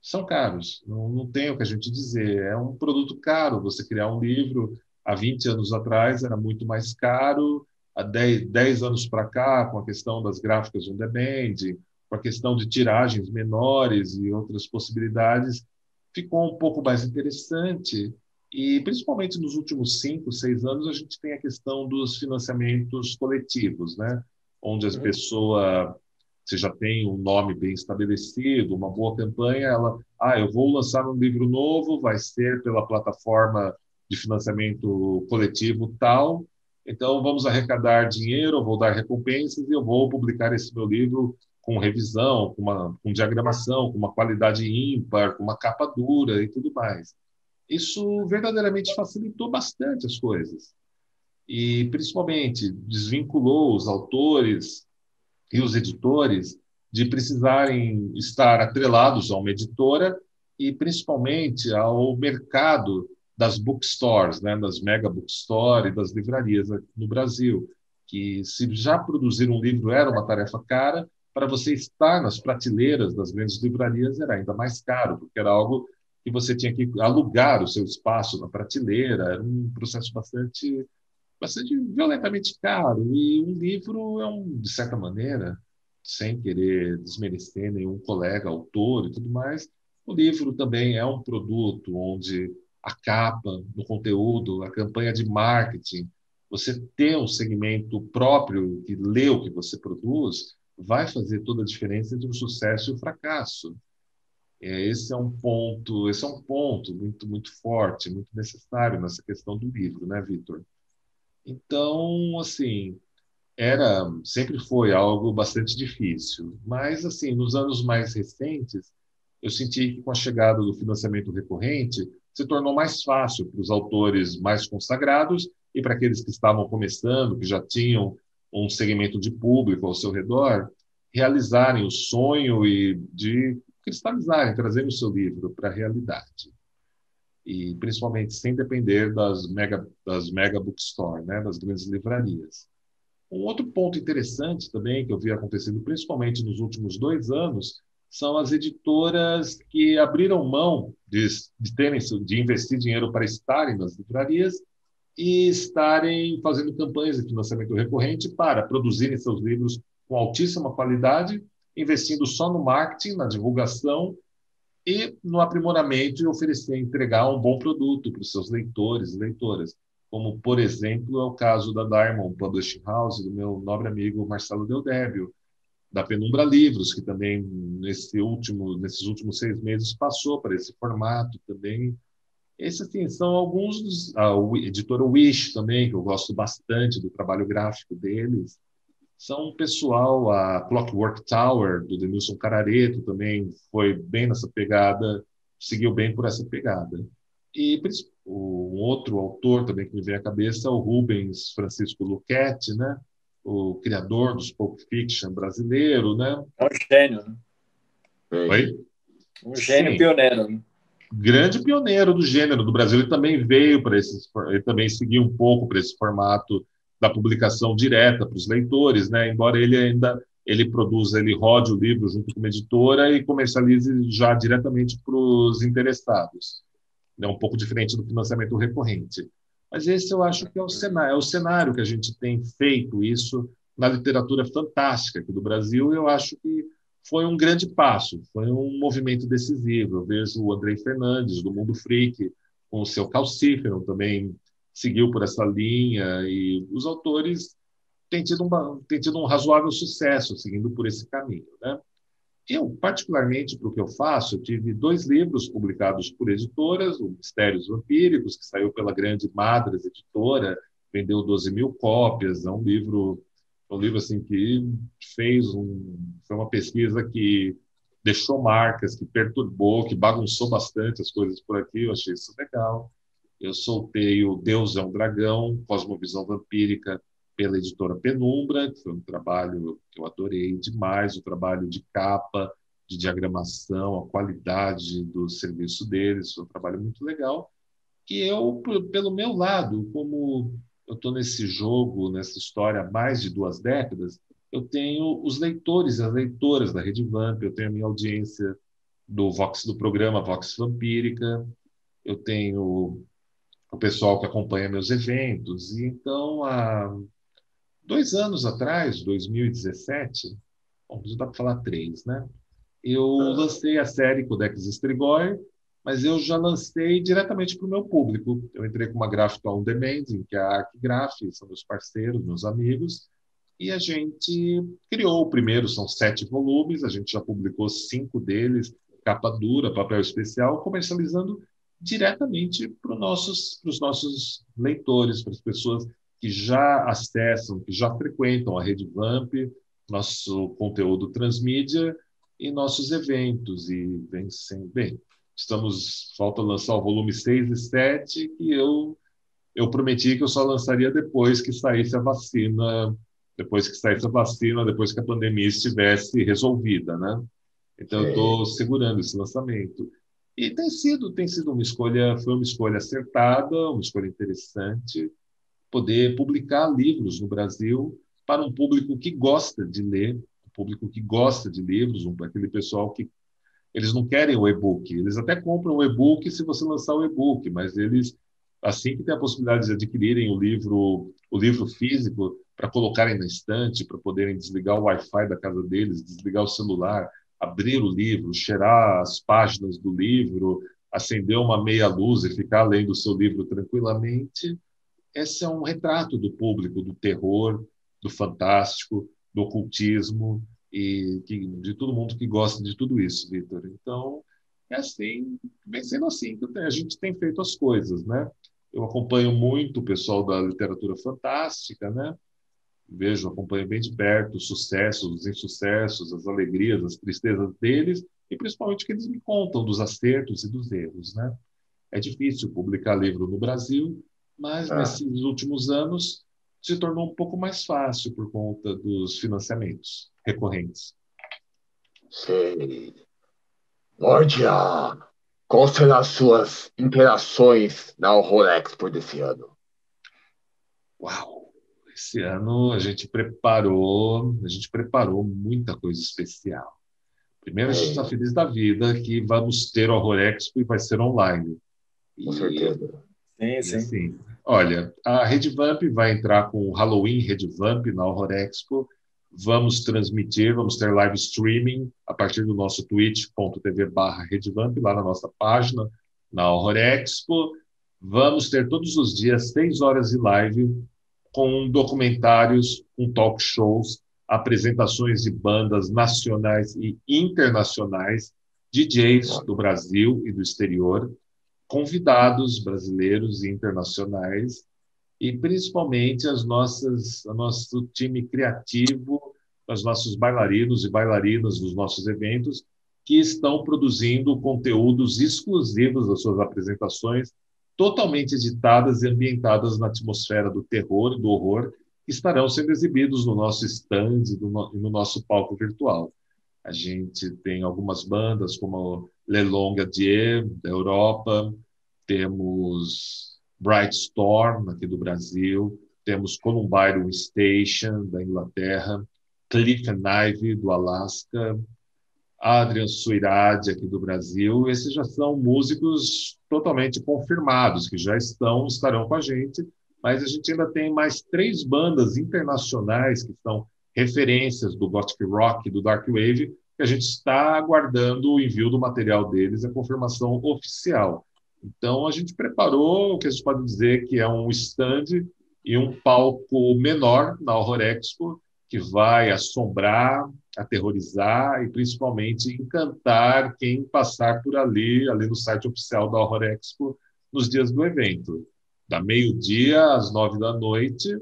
São caros, não tem o que a gente dizer. É um produto caro você criar um livro. Há 20 anos atrás era muito mais caro, há 10 anos para cá, com a questão das gráficas on demand, com a questão de tiragens menores e outras possibilidades, ficou um pouco mais interessante. E, principalmente nos últimos 5, 6 anos, a gente tem a questão dos financiamentos coletivos, né? Onde as pessoas, você já tem um nome bem estabelecido, uma boa campanha, eu vou lançar um livro novo, vai ser pela plataforma de financiamento coletivo tal, então vamos arrecadar dinheiro, eu vou dar recompensas e eu vou publicar esse meu livro com revisão, com diagramação, com uma qualidade ímpar, com uma capa dura e tudo mais. Isso verdadeiramente facilitou bastante as coisas. E, principalmente, desvinculou os autores e os editores de precisarem estar atrelados a uma editora e, principalmente, ao mercado das bookstores, né, das mega bookstores e das livrarias no Brasil, que, se já produzir um livro era uma tarefa cara, para você estar nas prateleiras das grandes livrarias era ainda mais caro, porque era algo que você tinha que alugar o seu espaço na prateleira, era um processo bastante violentamente caro. E um livro de certa maneira, sem querer desmerecer nenhum colega autor e tudo mais, o livro também é um produto onde a capa, no conteúdo, a campanha de marketing, você ter um segmento próprio que lê o que você produz, vai fazer toda a diferença entre o sucesso e o fracasso. Esse é um ponto muito, muito forte, muito necessário nessa questão do livro, né, Vitor? Então, assim, sempre foi algo bastante difícil. Mas, assim, nos anos mais recentes, eu senti que com a chegada do financiamento recorrente, se tornou mais fácil para os autores mais consagrados e para aqueles que estavam começando, que já tinham um segmento de público ao seu redor, realizarem o sonho e de cristalizarem, trazerem o seu livro para a realidade. E principalmente sem depender das mega bookstores, né, das grandes livrarias. Um outro ponto interessante também que eu vi acontecendo, principalmente nos últimos 2 anos, são as editoras que abriram mão de investir dinheiro para estarem nas livrarias e estarem fazendo campanhas de financiamento recorrente para produzirem seus livros com altíssima qualidade, investindo só no marketing, na divulgação e no aprimoramento e oferecer, entregar um bom produto para os seus leitores e leitoras, como, por exemplo, é o caso da Diamond Publishing House, do meu nobre amigo Marcelo Deodébio, da Penumbra Livros, que também, nesses últimos 6 meses, passou para esse formato também. Esses, assim, são alguns dos... A editora Wish também, que eu gosto bastante do trabalho gráfico deles. São um pessoal, a Clockwork Tower, do Denilson Carareto, também foi bem nessa pegada, seguiu bem por essa pegada. E um outro autor também que me vem à cabeça é o Rubens Francisco Luchetti, né? O criador dos Pulp Fiction brasileiro, né? É um gênio, né? Oi? Um gênio Sim, pioneiro, né? grande pioneiro do gênero do Brasil. Ele também veio para ele também seguiu um pouco para esse formato da publicação direta para os leitores, né? Embora ele produza, ele rode o livro junto com uma editora e comercialize já diretamente para os interessados. É um pouco diferente do financiamento recorrente. Mas esse eu acho que é o cenário que a gente tem feito isso na literatura fantástica aqui do Brasil, e eu acho que foi um grande passo, foi um movimento decisivo. Eu vejo o Andrei Fernandes, do Mundo Freak, com o seu Calcífero, também seguiu por essa linha, e os autores têm tido um razoável sucesso seguindo por esse caminho, né? Eu, particularmente, para o que eu faço, eu tive 2 livros publicados por editoras, o Mistérios Vampíricos, que saiu pela grande Madras Editora, vendeu 12 mil cópias, é um livro assim, que foi uma pesquisa que deixou marcas, que perturbou, que bagunçou bastante as coisas por aqui, eu achei isso legal. Eu soltei o Deus é um Dragão, Cosmovisão Vampírica, pela editora Penumbra, que foi um trabalho que eu adorei demais, o trabalho de capa, de diagramação, a qualidade do serviço deles, foi um trabalho muito legal. E eu, pelo meu lado, como eu estou nesse jogo, nessa história há mais de 2 décadas, eu tenho os leitores e as leitoras da Rede Vamp, eu tenho a minha audiência do programa Vox Vampírica, eu tenho o pessoal que acompanha meus eventos, e então 2 anos atrás, 2017, bom, já dá para falar 3, né? Eu lancei a série Codex Strigoi, mas eu já lancei diretamente para o meu público. Eu entrei com uma gráfica on demand, que é a Arquigraph, são meus parceiros, meus amigos, e a gente criou o primeiro, são 7 volumes, a gente já publicou 5 deles, capa dura, papel especial, comercializando diretamente para os nossos leitores, para as pessoas que já acessam, que já frequentam a Rede Vamp, nosso conteúdo transmídia e nossos eventos. E vem sempre bem. Falta lançar o volume 6 e 7, que eu prometi que eu só lançaria depois que saísse a vacina, depois que a pandemia estivesse resolvida, né? Então, eu estou segurando esse lançamento. E tem sido foi uma escolha acertada, uma escolha interessante, poder publicar livros no Brasil para um público que gosta de ler, um público que gosta de livros, aquele pessoal que eles não querem o e-book, eles até compram o e-book se você lançar o e-book, mas eles, assim que tem a possibilidade de adquirirem o livro físico, para colocarem na estante, para poderem desligar o Wi-Fi da casa deles, desligar o celular, abrir o livro, cheirar as páginas do livro, acender uma meia luz e ficar lendo o seu livro tranquilamente, esse é um retrato do público, do terror, do fantástico, do ocultismo e de todo mundo que gosta de tudo isso, Vitor. Então, é assim, vem sendo assim que a gente tem feito as coisas, né? Eu acompanho muito o pessoal da literatura fantástica, né? Acompanho bem de perto os sucessos, os insucessos, as alegrias, as tristezas deles e principalmente o que eles me contam dos acertos e dos erros, né? É difícil publicar livro no Brasil, mas nesses últimos anos se tornou um pouco mais fácil por conta dos financiamentos recorrentes. Sei. Lordia, quais serão as suas interações na Horror Expo desse ano? Uau! Esse ano a gente preparou muita coisa especial. Primeiro, a gente está feliz da vida que vamos ter o Horror Expo e vai ser online. Com certeza. Sim. Assim, olha, a Rede Vamp vai entrar com o Halloween Rede Vamp na Horror Expo. Vamos transmitir, vamos ter live streaming a partir do nosso twitch.tv/redevamp, lá na nossa página, na Horror Expo. Vamos ter todos os dias 6 horas de live com documentários, com talk shows, apresentações de bandas nacionais e internacionais, DJs do Brasil e do exterior, convidados brasileiros e internacionais, e principalmente o nosso time criativo, os nossos bailarinos e bailarinas dos nossos eventos, que estão produzindo conteúdos exclusivos das suas apresentações, totalmente editadas e ambientadas na atmosfera do terror e do horror, que estarão sendo exibidos no nosso stand e no nosso palco virtual. A gente tem algumas bandas como Le Longue Adieu, da Europa, temos Bright Storm, aqui do Brasil, temos Columbine Station, da Inglaterra, Cliff and Ivy, do Alasca, Adrian Suirade, aqui do Brasil. Esses já são músicos totalmente confirmados, que já estarão com a gente, mas a gente ainda tem mais 3 bandas internacionais que são referências do Gothic Rock e do Dark Wave, que a gente está aguardando o envio do material deles, a confirmação oficial. Então, a gente preparou o que a gente pode dizer que é um stand e um palco menor na Horror Expo, que vai assombrar, aterrorizar e, principalmente, encantar quem passar por ali no site oficial da Horror Expo, nos dias do evento, da meio-dia às 9 da noite,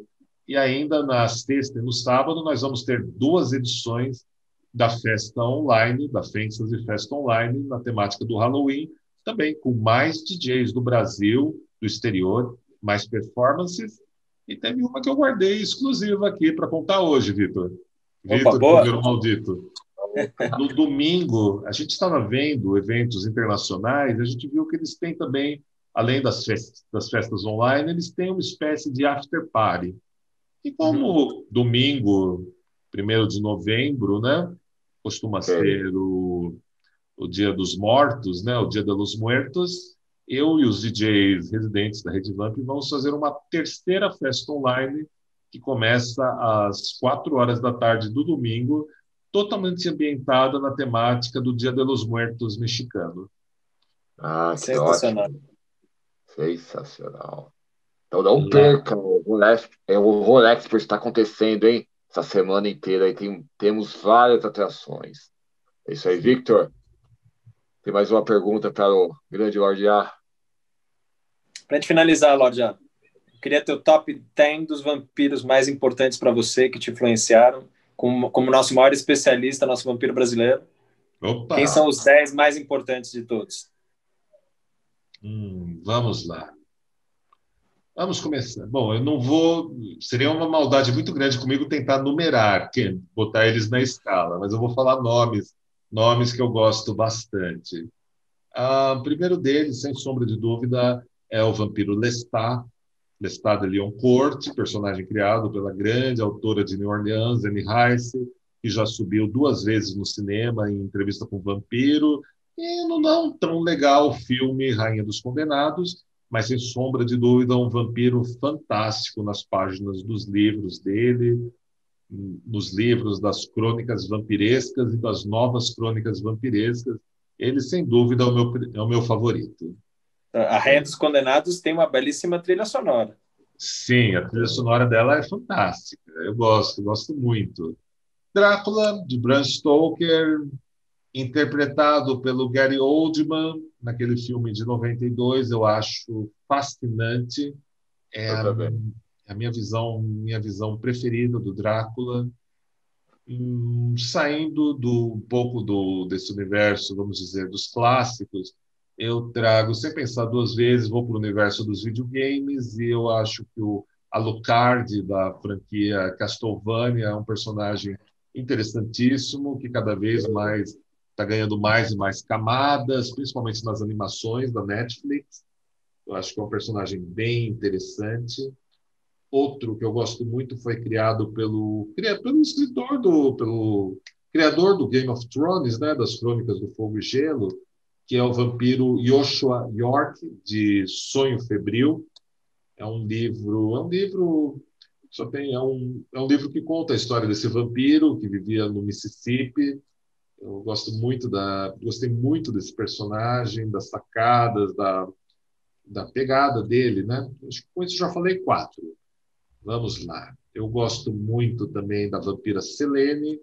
e ainda na sexta e no sábado nós vamos ter 2 edições da festa online, da Fantasy Festa Online, na temática do Halloween, também com mais DJs do Brasil, do exterior, mais performances, e teve uma que eu guardei exclusiva aqui para contar hoje, Vitor. Vitor, primeiro maldito. No domingo, a gente estava vendo eventos internacionais, a gente viu que eles têm também, além das festas online, eles têm uma espécie de after party. E como domingo, 1º de novembro, né, costuma ser o Dia dos Mortos, né, o Dia de los Muertos, eu e os DJs residentes da Rede Vamp vamos fazer uma terceira festa online que começa às 4 horas da tarde do domingo, totalmente ambientada na temática do Dia de los Muertos mexicano. Ah, que ótimo. Sensacional. Então não perca o Horror Expo está acontecendo, hein? Essa semana inteira aí temos várias atrações. É isso aí, Victor. Tem mais uma pergunta para o grande Lorde A. Para a gente finalizar, Lorde A, eu queria ter o top 10 dos vampiros mais importantes para você, que te influenciaram, como nosso maior especialista, nosso vampiro brasileiro. Opa. Quem são os 10 mais importantes de todos? Vamos lá. Vamos começar. Bom, eu não vou... Seria uma maldade muito grande comigo tentar numerar, botar eles na escala, mas eu vou falar nomes que eu gosto bastante. O primeiro deles, sem sombra de dúvida, é o vampiro Lestat de Lioncourt, personagem criado pela grande autora de New Orleans, Anne Rice, que já subiu 2 vezes no cinema em Entrevista com o Vampiro, e não tão legal o filme Rainha dos Condenados, mas sem sombra de dúvida um vampiro fantástico nas páginas dos livros dele, nos livros das crônicas vampirescas e das novas crônicas vampirescas. Ele, sem dúvida, é o meu favorito. A Rainha dos Condenados tem uma belíssima trilha sonora. Sim, a trilha sonora dela é fantástica. Eu gosto muito. Drácula, de Bram Stoker, interpretado pelo Gary Oldman, naquele filme de 92, eu acho fascinante. É a minha visão preferida do Drácula. Saindo um pouco desse universo, vamos dizer, dos clássicos, eu trago, sem pensar 2 vezes, vou para o universo dos videogames e eu acho que o Alucard, da franquia Castlevania, é um personagem interessantíssimo, que cada vez mais está ganhando mais e mais camadas, principalmente nas animações da Netflix. Eu acho que é um personagem bem interessante. Outro que eu gosto muito foi criado pelo criador do Game of Thrones, né, das Crônicas do Fogo e Gelo, que é o vampiro Joshua York, de Sonho Febril. É um livro é um livro que conta a história desse vampiro que vivia no Mississippi. Eu gostei muito desse personagem, das sacadas, da pegada dele, né? Acho que com isso já falei 4. Vamos lá. Eu gosto muito também da vampira Selene,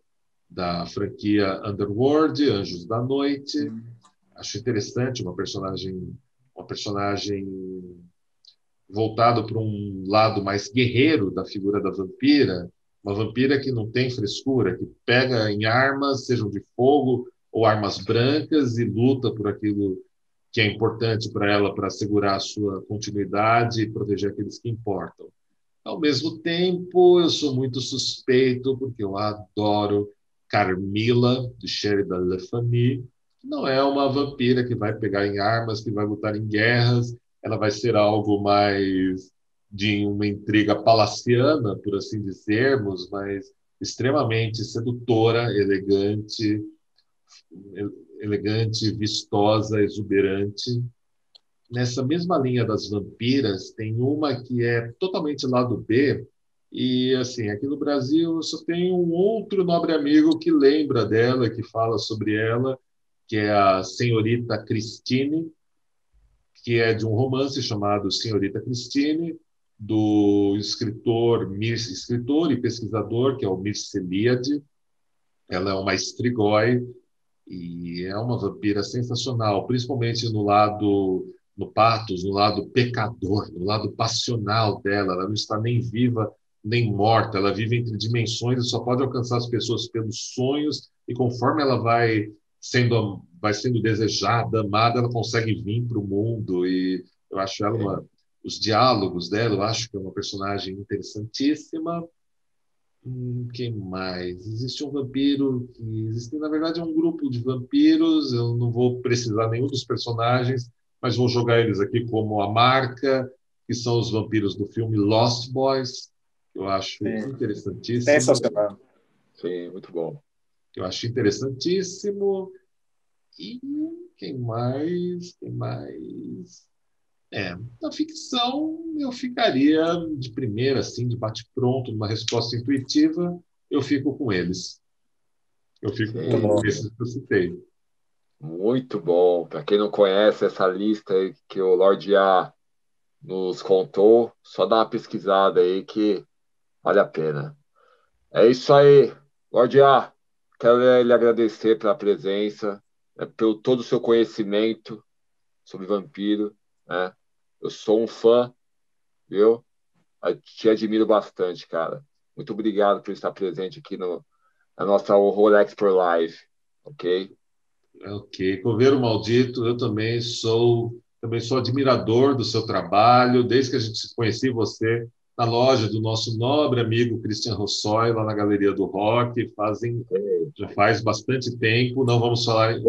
da franquia Underworld, Anjos da Noite. Acho interessante uma personagem voltado para um lado mais guerreiro da figura da vampira, uma vampira que não tem frescura, que pega em armas, sejam de fogo ou armas brancas, e luta por aquilo que é importante para ela, para assegurar a sua continuidade e proteger aqueles que importam. Ao mesmo tempo, eu sou muito suspeito, porque eu adoro Carmilla, de Sheridan Le Fanu. Não é uma vampira que vai pegar em armas, que vai lutar em guerras. Ela vai ser algo mais de uma intriga palaciana, por assim dizermos, mas extremamente sedutora, elegante, vistosa, exuberante. Nessa mesma linha das vampiras, tem uma que é totalmente lado B, e assim, aqui no Brasil eu só tenho um outro nobre amigo que lembra dela, que fala sobre ela, que é a Senhorita Christine, que é de um romance chamado Senhorita Christine, do escritor e pesquisador, que é o Mircea Eliade. Ela é uma strigoi e é uma vampira sensacional, principalmente no pathos, no lado pecador, no lado passional dela. Ela não está nem viva nem morta, ela vive entre dimensões e só pode alcançar as pessoas pelos sonhos, e conforme ela vai sendo desejada, amada, ela consegue vir para o mundo. E eu acho ela os diálogos dela, eu acho que é uma personagem interessantíssima. Quem mais? Existe um vampiro na verdade, é um grupo de vampiros. Eu não vou precisar nenhum dos personagens, mas vou jogar eles aqui como a marca, que são os vampiros do filme Lost Boys, que eu acho interessantíssimo. Sensacional. Sim, muito bom. Que eu acho interessantíssimo. E quem mais? Na ficção, eu ficaria de primeira, assim, de bate-pronto, numa resposta intuitiva, eu fico com eles. Eu fico com esses que eu citei. Muito bom. Para quem não conhece essa lista aí que o Lorde A nos contou, só dá uma pesquisada aí que vale a pena. É isso aí, Lorde A. Quero lhe agradecer pela presença, pelo todo o seu conhecimento sobre vampiro, né? Eu sou um fã, viu? Eu te admiro bastante, cara. Muito obrigado por estar presente aqui na nossa Horror Expert Live, ok? Ok. Coveiro Maldito, eu também sou admirador do seu trabalho, desde que a gente conheci você na loja do nosso nobre amigo Christian Rossoy, lá na Galeria do Rock, já faz bastante tempo. Não vamos falar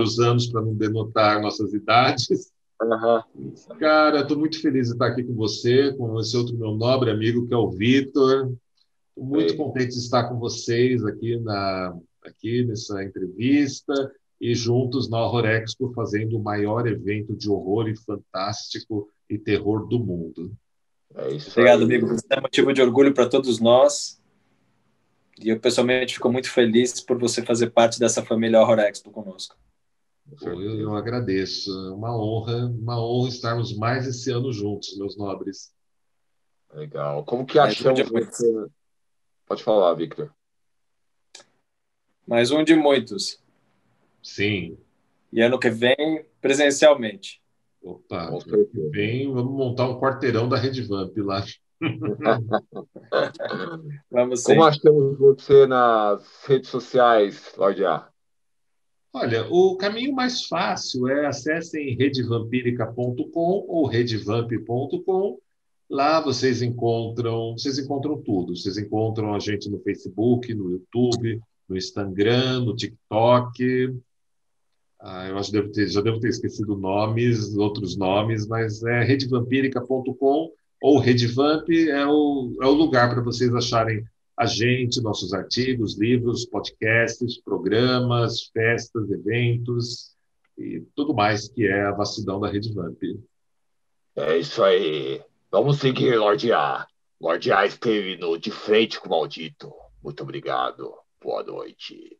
os anos para não denotar nossas idades. Uhum. Cara, estou muito feliz de estar aqui com esse outro meu nobre amigo, que é o Vitor. Estou muito contente de estar com vocês aqui nessa entrevista e juntos na Horror Expo, fazendo o maior evento de horror e fantástico e terror do mundo. É isso. Obrigado, amigo. Você é motivo de orgulho para todos nós. E eu, pessoalmente, fico muito feliz por você fazer parte dessa família Horror Expo conosco. Eu agradeço. É uma honra estarmos mais esse ano juntos, meus nobres. Legal. Como que achamos você? Pode falar, Victor. Mais um de muitos. Sim. E ano que vem, presencialmente. Opa, ano que vem vamos montar um quarteirão da Rede Vamp lá. Vamos sim. Como achamos você nas redes sociais, Lorde A? Olha, o caminho mais fácil é acessem redevampirica.com ou redevamp.com. Lá vocês encontram tudo. Vocês encontram a gente no Facebook, no YouTube, no Instagram, no TikTok. Eu acho que já devo ter esquecido outros nomes, mas é redevampirica.com ou Redevamp é o lugar para vocês acharem a gente, nossos artigos, livros, podcasts, programas, festas, eventos e tudo mais que é a vastidão da Rede Vamp. É isso aí. Vamos seguir, Lorde A. Lorde A esteve no De Frente com o Maldito. Muito obrigado. Boa noite.